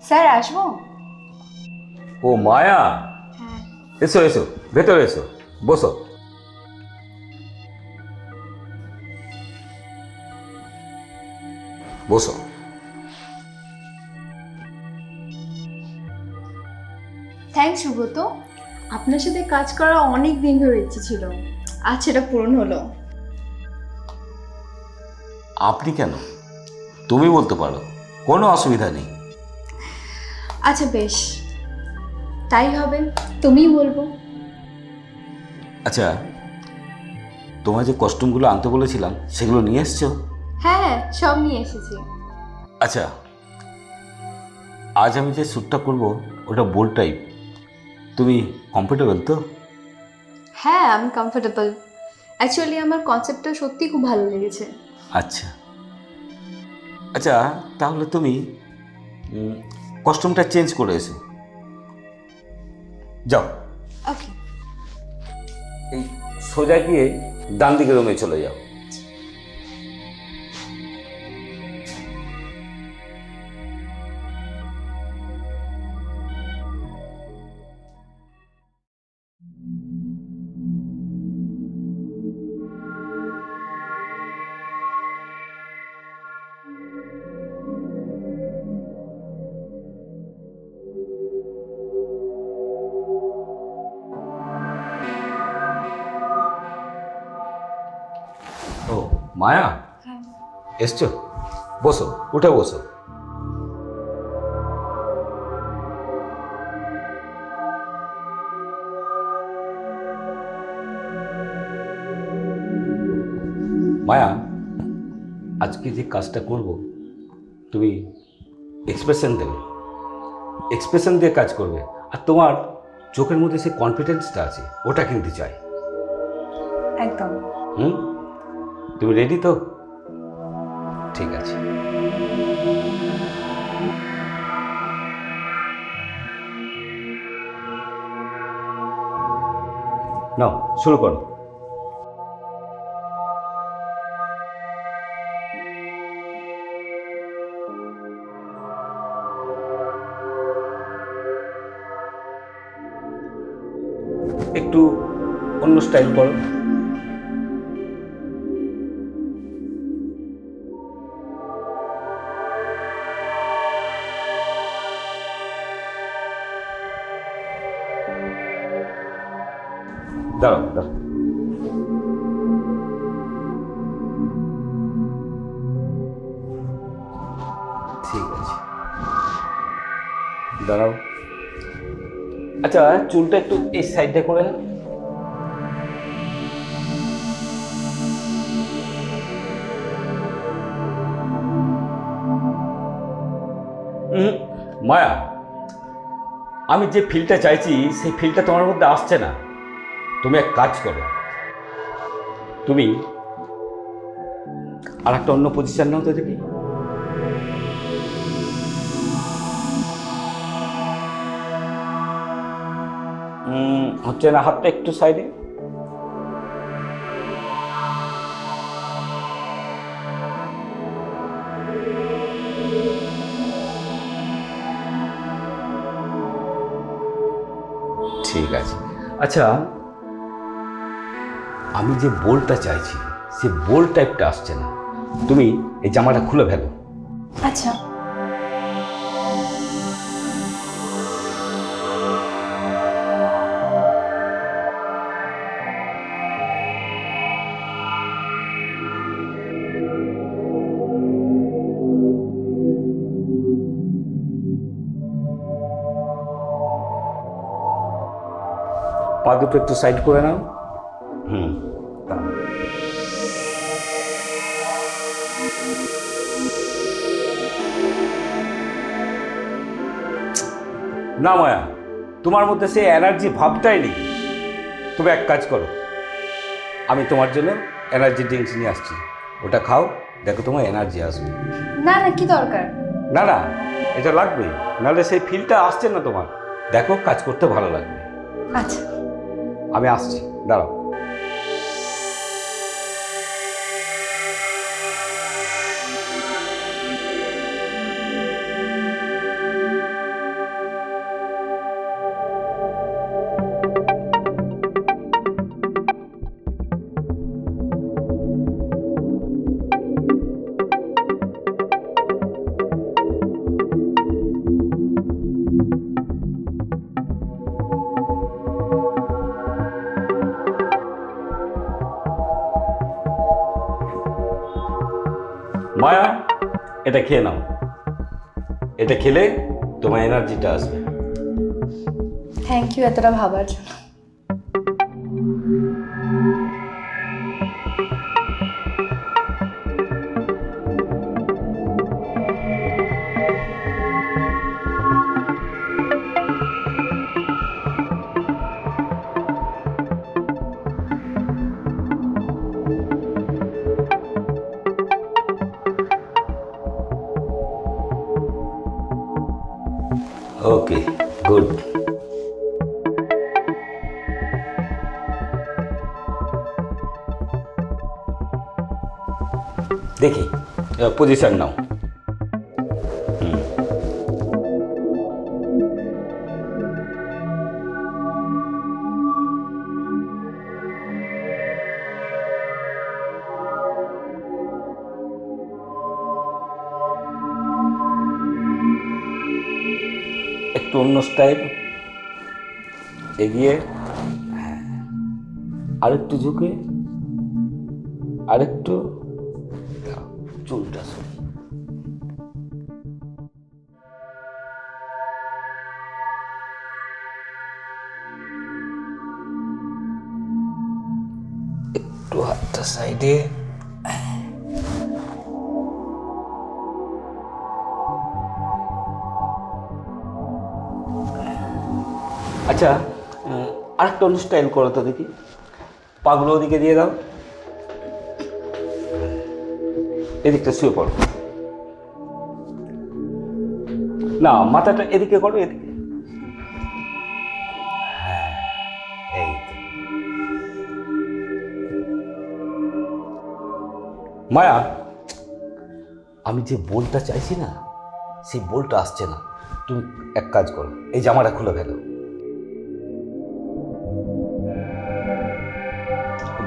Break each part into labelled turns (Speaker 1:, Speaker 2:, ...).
Speaker 1: Sir আসবো?
Speaker 2: ও মায়া, এসো এসো, ভেতরে এসো, বসো। বসো।
Speaker 1: থ্যাংকস সুব্রত, আপনার সাথে কাজ করা অনেক দিন ধরে ইচ্ছে ছিল, আজ সেটা পূরণ হলো।
Speaker 2: আপনি কেন, তুমি বলতে পারো, কোনো অসুবিধা নেই।
Speaker 1: আচ্ছা বেশ, তাই হবে, তুমিই বলবো।
Speaker 2: আচ্ছা, তোমার যে কস্টিউমগুলো আনতে বলেছিলাম সেগুলো নিয়ে এসছো?
Speaker 1: হ্যাঁ, সব নিয়ে এসেছি।
Speaker 2: আচ্ছা, আজ আমি যে শ্যুটটা করব ওটা বোল্ড টাইপ, তুমি কমফোর্টেবল তো?
Speaker 1: হ্যাঁ, আমি কমফোর্টেবল। অ্যাকচুয়ালি আমার কনসেপ্টটা সত্যি খুব ভালো লেগেছে।
Speaker 2: আচ্ছা আচ্ছা, তাহলে তুমি কস্টিউমটা চেঞ্জ করে এসো, যাও।
Speaker 1: ওকে।
Speaker 2: এই সোজা গিয়ে ডান দিকে রুমে চলে যাও। ও মায়া, এসছো? বসো, উঠে বসো। মায়া, আজকে যে কাজটা করব তুমি এক্সপ্রেশন দেবে, এক্সপ্রেশন দিয়ে কাজ করবে, আর তোমার চোখের মধ্যে সে কনফিডেন্সটা আছে ওটা কিন্তু চাই।
Speaker 1: একদম।
Speaker 2: তুমি রেডি তো? ঠিক আছে। নাও শুরু করো। একটু অন্য স্টাইল করো। দাঁড়াও দাঁড়াও। ঠিক আছে, দাঁড়াও। আচ্ছা, চুলটা একটু এই সাইডটা করে না। মায়া, আমি যে ফিলটা চাইছি সেই ফিলটা তোমার মধ্যে আসছে না। তুমি এক কাজ করো, তুমি আর একটা অন্য পজিশন নাও তো দেখি। হচ্ছে না, হাতটা একটু সাইডে। ঠিক আছে। আচ্ছা, আমি যে বোল্টটা চাইছি সে বোল্ট টাইপটা আসছে না, তুমি এই জামাটা খুলে ফেলো।
Speaker 1: আচ্ছা।
Speaker 2: পা দুটো একটু সাইড করে নাও। না মায়া, তোমার মধ্যে সেই এনার্জি ভাবটাই নেই। তুমি এক কাজ করো, আমি তোমার জন্য এনার্জি ড্রিঙ্কস নিয়ে আসছি, ওটা খাও, দেখো তোমার এনার্জি আসবে।
Speaker 1: না না, কি দরকার?
Speaker 2: না না, এটা লাগবে, নাহলে সেই ফিলটা আসছে না তোমার। দেখো কাজ করতে ভালো লাগবে।
Speaker 1: আচ্ছা।
Speaker 2: আমি আসছি, দাঁড়াও। মায়া, এটা খেয়ে নাও, এটা খেলে তোমার এনার্জিটা আসবে।
Speaker 1: থ্যাংক ইউ এতটা ভাবার জন্য।
Speaker 2: ওকে, গুড। দেখি, পজিশন নাও। একটু অন্য স্টাইল, এগিয়ে, আরেকটু ঝুঁকে, আরেকটু, চুলটা সরিয়ে। একটু হাতটা সাইডে। আচ্ছা, আরেকটা অন্য স্টাইল করো তো দেখি। পাগুলো ওদিকে দিয়ে দাও, এদিকটা শুয়ে পড়ো। না, মাথাটা এদিকে করো, এদিকে। হ্যাঁ, এই তো। মায়া, আমি যে বোলটা চাইছি না, সেই বোলটা আসছে না। তুমি এক কাজ করো, এই জামাটা খুলে ফেলো,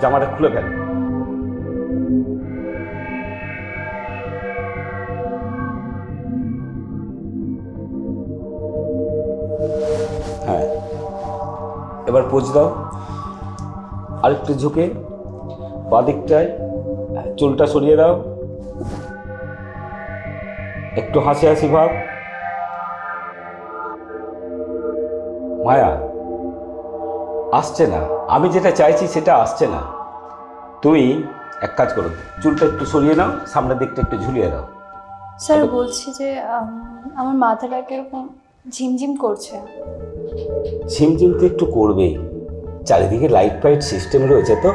Speaker 2: জামাটা খুলে ফেলো। হ্যাঁ, এবার পোজ দাও, আরেকটু ঝুঁকে, বাদিকটায় চুলটা সরিয়ে দাও, একটু হাসি হাসি ভাব। মায়া, আসছে না, আমি যেটা চাইছি সেটা আসছে না। তুমি এক কাজ করো, চুলটা একটু সরিয়ে নাও, সামনের দিকটা একটু ঝুলিয়ে দাও।
Speaker 1: স্যার বলছি যে আমার মাথাটা কিরকম ঝিমঝিম করছে।
Speaker 2: ঝিমঝিম তো একটু করবেই, চারিদিকে লাইট ফাইট সিস্টেম রয়েছে তো,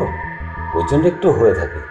Speaker 2: ওই জন্য একটু হয়ে থাকে।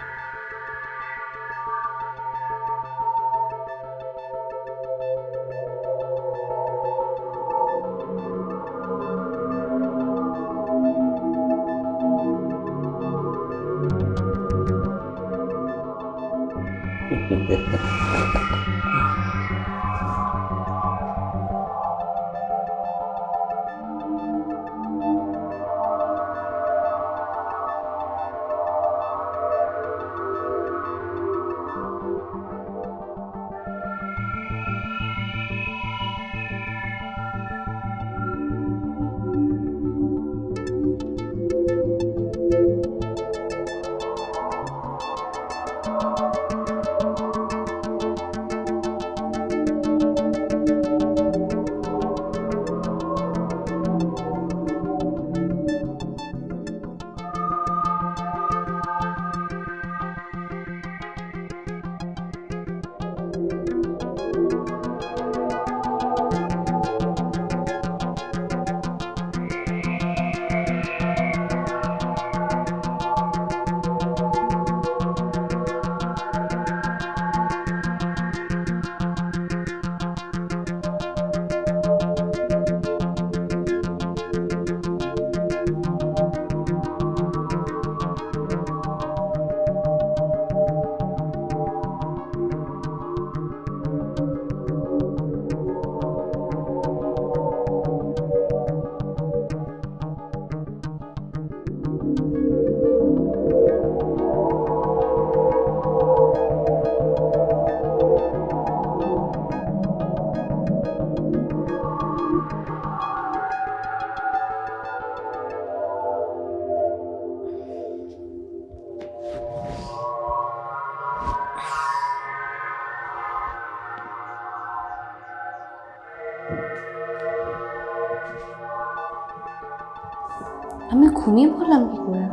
Speaker 1: আমি ঘুমিয়ে পড়লাম কি করে?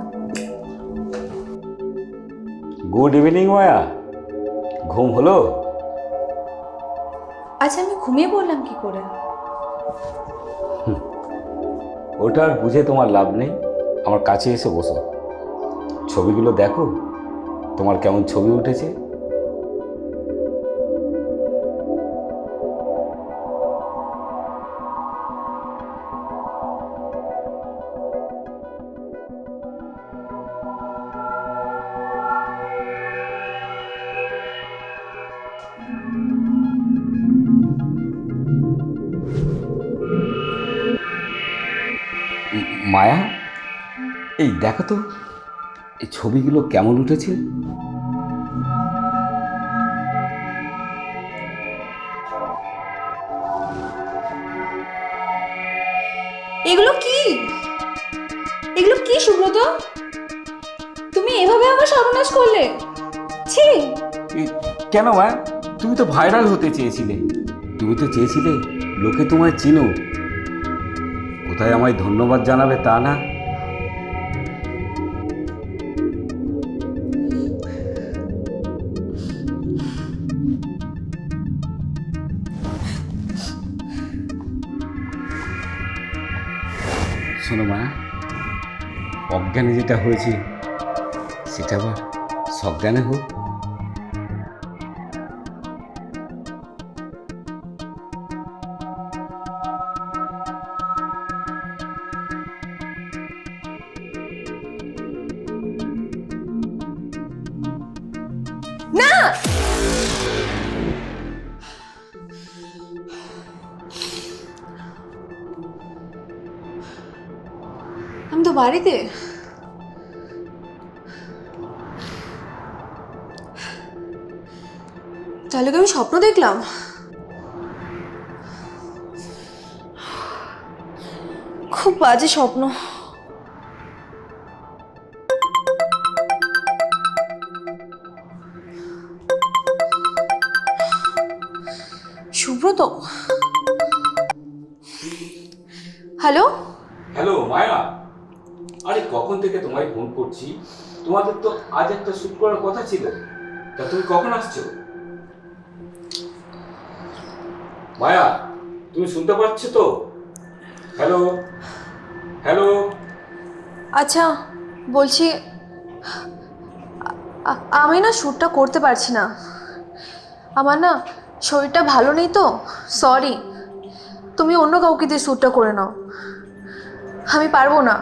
Speaker 2: গুড ইভিনিং মায়া, ঘুম হলো?
Speaker 1: আচ্ছা, আমি ঘুমিয়ে পড়লাম কি করে?
Speaker 2: ওটা আর বুঝে তোমার লাভ নেই, আমার কাছে এসে বসো। ছবিগুলো দেখো, তোমার কেমন ছবি উঠেছে। মায়া, এই দেখো তো এই ছবিগুলো কেমন উঠেছে।
Speaker 1: এগুলো কি? এগুলো কি সুব্রত? তুমি এভাবে আমার সর্বনাশ করলে? ছি!
Speaker 2: কেন মায়া, তুমি তো ভাইরাল হতে চেয়েছিলে, তুমি তো চেয়েছিলে লোকে তোমায় চিনুক। কোথায় আমায় ধন্যবাদ জানাবে তা না। শোনো মায়া, অজ্ঞানে যেটা হয়েছে সেটা আবার সজ্ঞানে হোক।
Speaker 1: না! আমি তো বাড়িতে। তাহলে কি আমি স্বপ্ন দেখলাম? খুব বাজে স্বপ্ন। সুব্রত? হ্যালো?
Speaker 2: হ্যালো মায়া, আরে কখন থেকে তোমায় ফোন করছি। তোমাদের তো আজ একটা শ্যুট করার কথা ছিল, তা তুমি কখন আসছো? মায়া, তুমি শুনতে পাচ্ছ তো? Hello hello.
Speaker 1: আচ্ছা, বলছি আমি না শ্যুটটা করতে পারছি না। আমার না শরীরটা ভালো নেই তো, সরি। তুমি অন্য কাউকে দিয়ে শ্যুটটা করে নাও, আমি পারবো না।